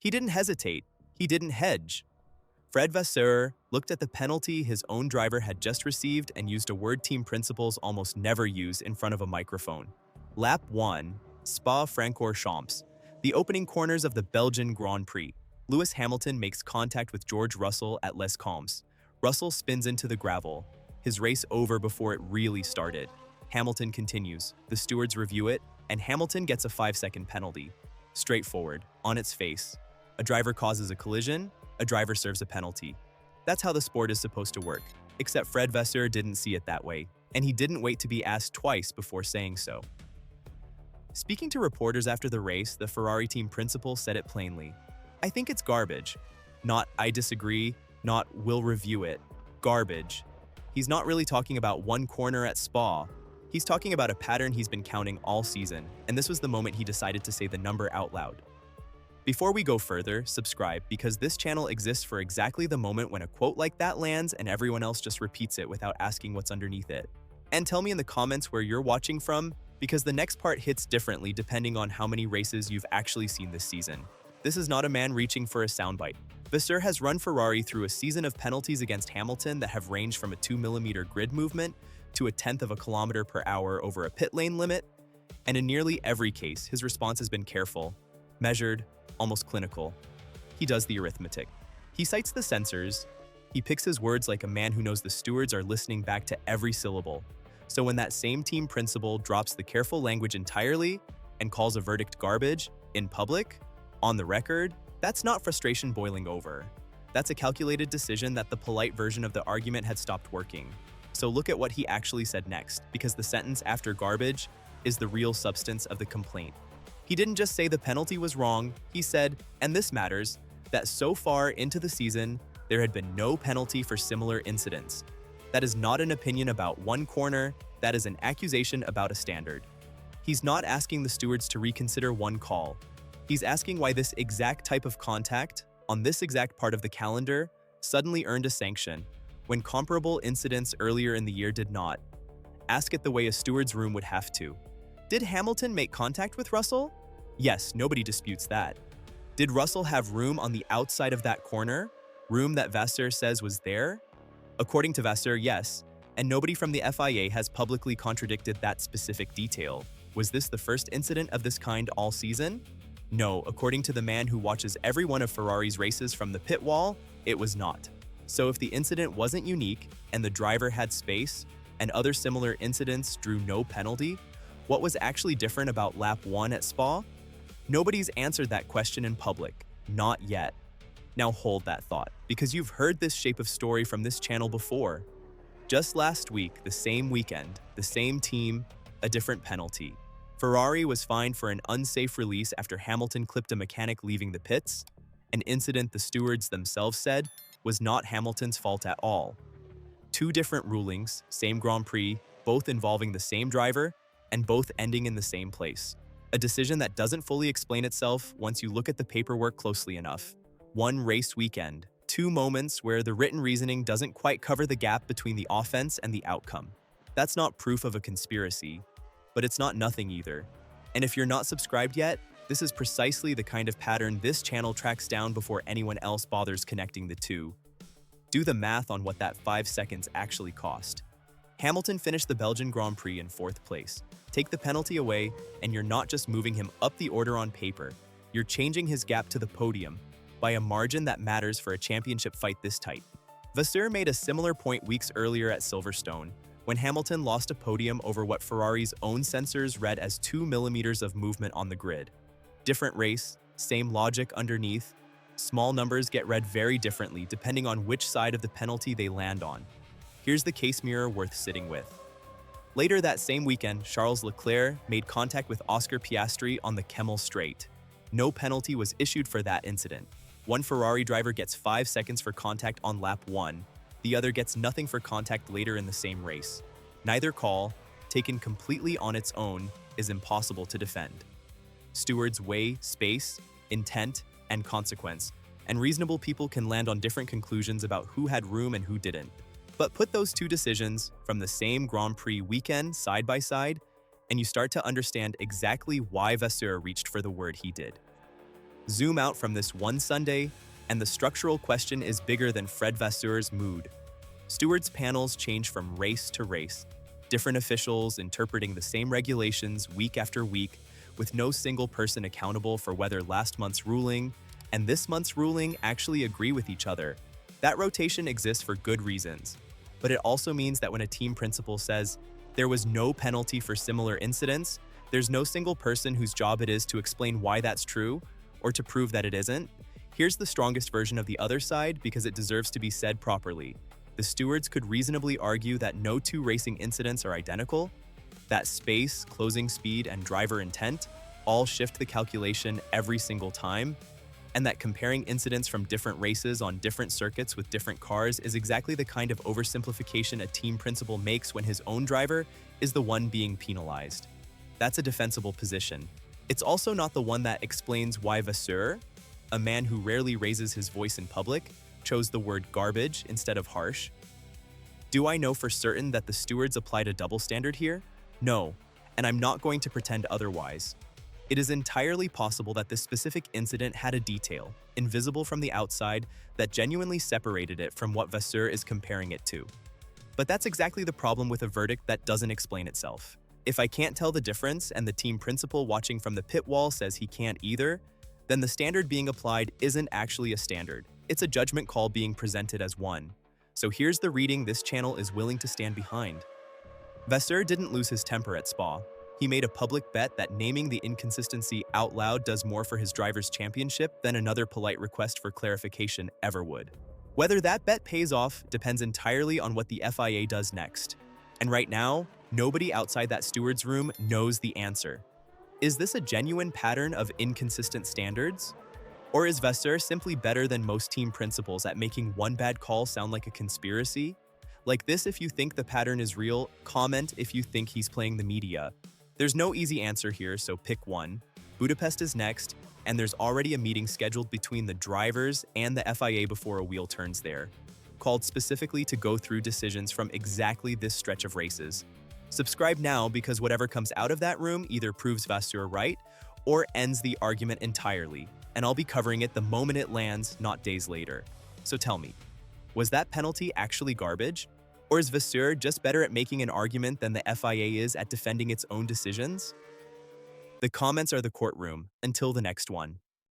He didn't hesitate. He didn't hedge. Fred Vasseur looked at the penalty his own driver had just received and used a word team principles almost never use in front of a microphone. Lap 1, Spa-Francorchamps, the opening corners of the Belgian Grand Prix. Lewis Hamilton makes contact with George Russell at Les Combes. Russell spins into the gravel, his race over before it really started. Hamilton continues, the stewards review it, and Hamilton gets a 5-second penalty. Straightforward, on its face. A driver causes a collision, a driver serves a penalty. That's how the sport is supposed to work, except Fred Vasseur didn't see it that way, and he didn't wait to be asked twice before saying so. Speaking to reporters after the race, the Ferrari team principal said it plainly. I think it's garbage. Not I disagree, not we'll review it. Garbage. He's not really talking about one corner at Spa. He's talking about a pattern he's been counting all season, and this was the moment he decided to say the number out loud. Before we go further, subscribe because this channel exists for exactly the moment when a quote like that lands and everyone else just repeats it without asking what's underneath it. And tell me in the comments where you're watching from, because the next part hits differently depending on how many races you've actually seen this season. This is not a man reaching for a soundbite. Vasseur has run Ferrari through a season of penalties against Hamilton that have ranged from a 2mm grid movement to a tenth of a kilometer per hour over a pit lane limit, and in nearly every case, his response has been careful, measured, almost clinical. He does the arithmetic. He cites the sensors. He picks his words like a man who knows the stewards are listening back to every syllable. So when that same team principal drops the careful language entirely and calls a verdict garbage, in public, on the record, that's not frustration boiling over. That's a calculated decision that the polite version of the argument had stopped working. So look at what he actually said next, because the sentence after garbage is the real substance of the complaint. He didn't just say the penalty was wrong, he said, and this matters, that so far into the season, there had been no penalty for similar incidents. That is not an opinion about one corner, that is an accusation about a standard. He's not asking the stewards to reconsider one call. He's asking why this exact type of contact, on this exact part of the calendar, suddenly earned a sanction, when comparable incidents earlier in the year did not. Ask it the way a steward's room would have to. Did Hamilton make contact with Russell? Yes, nobody disputes that. Did Russell have room on the outside of that corner? Room that Vasseur says was there? According to Vasseur, yes, and nobody from the FIA has publicly contradicted that specific detail. Was this the first incident of this kind all season? No, according to the man who watches every one of Ferrari's races from the pit wall, it was not. So if the incident wasn't unique, and the driver had space, and other similar incidents drew no penalty, what was actually different about lap 1 at Spa? Nobody's answered that question in public, not yet. Now hold that thought, because you've heard this shape of story from this channel before. Just last week, the same weekend, the same team, a different penalty. Ferrari was fined for an unsafe release after Hamilton clipped a mechanic leaving the pits, an incident the stewards themselves said was not Hamilton's fault at all. Two different rulings, same Grand Prix, both involving the same driver, and both ending in the same place. A decision that doesn't fully explain itself once you look at the paperwork closely enough. One race weekend, two moments where the written reasoning doesn't quite cover the gap between the offense and the outcome. That's not proof of a conspiracy, but it's not nothing either. And if you're not subscribed yet, this is precisely the kind of pattern this channel tracks down before anyone else bothers connecting the two. Do the math on what that 5 seconds actually cost. Hamilton finished the Belgian Grand Prix in 4th place. Take the penalty away, and you're not just moving him up the order on paper, you're changing his gap to the podium by a margin that matters for a championship fight this tight. Vasseur made a similar point weeks earlier at Silverstone, when Hamilton lost a podium over what Ferrari's own sensors read as 2 millimeters of movement on the grid. Different race, same logic underneath. Small numbers get read very differently depending on which side of the penalty they land on. Here's the case mirror worth sitting with. Later that same weekend, Charles Leclerc made contact with Oscar Piastri on the Kemmel Straight. No penalty was issued for that incident. One Ferrari driver gets 5 seconds for contact on lap 1. The other gets nothing for contact later in the same race. Neither call, taken completely on its own, is impossible to defend. Stewards weigh space, intent, and consequence, and reasonable people can land on different conclusions about who had room and who didn't. But put those two decisions from the same Grand Prix weekend side by side, and you start to understand exactly why Vasseur reached for the word he did. Zoom out from this one Sunday, and the structural question is bigger than Fred Vasseur's mood. Stewards' panels change from race to race, different officials interpreting the same regulations week after week, with no single person accountable for whether last month's ruling and this month's ruling actually agree with each other. That rotation exists for good reasons, but it also means that when a team principal says there was no penalty for similar incidents, there's no single person whose job it is to explain why that's true or to prove that it isn't. Here's the strongest version of the other side because it deserves to be said properly. The stewards could reasonably argue that no two racing incidents are identical, that space, closing speed, and driver intent all shift the calculation every single time, and that comparing incidents from different races on different circuits with different cars is exactly the kind of oversimplification a team principal makes when his own driver is the one being penalized. That's a defensible position. It's also not the one that explains why Vasseur, a man who rarely raises his voice in public, chose the word garbage instead of harsh. Do I know for certain that the stewards applied a double standard here? No, and I'm not going to pretend otherwise. It is entirely possible that this specific incident had a detail, invisible from the outside, that genuinely separated it from what Vasseur is comparing it to. But that's exactly the problem with a verdict that doesn't explain itself. If I can't tell the difference and the team principal watching from the pit wall says he can't either, then the standard being applied isn't actually a standard. It's a judgment call being presented as one. So here's the reading this channel is willing to stand behind. Vasseur didn't lose his temper at Spa. He made a public bet that naming the inconsistency out loud does more for his driver's championship than another polite request for clarification ever would. Whether that bet pays off depends entirely on what the FIA does next. And right now, nobody outside that steward's room knows the answer. Is this a genuine pattern of inconsistent standards? Or is Vasseur simply better than most team principals at making one bad call sound like a conspiracy? Like this if you think the pattern is real, comment if you think he's playing the media. There's no easy answer here, so pick one. Budapest is next, and there's already a meeting scheduled between the drivers and the FIA before a wheel turns there, called specifically to go through decisions from exactly this stretch of races. Subscribe now because whatever comes out of that room either proves Vasseur right or ends the argument entirely, and I'll be covering it the moment it lands, not days later. So tell me, was that penalty actually garbage? Or is Vasseur just better at making an argument than the FIA is at defending its own decisions? The comments are the courtroom. Until the next one.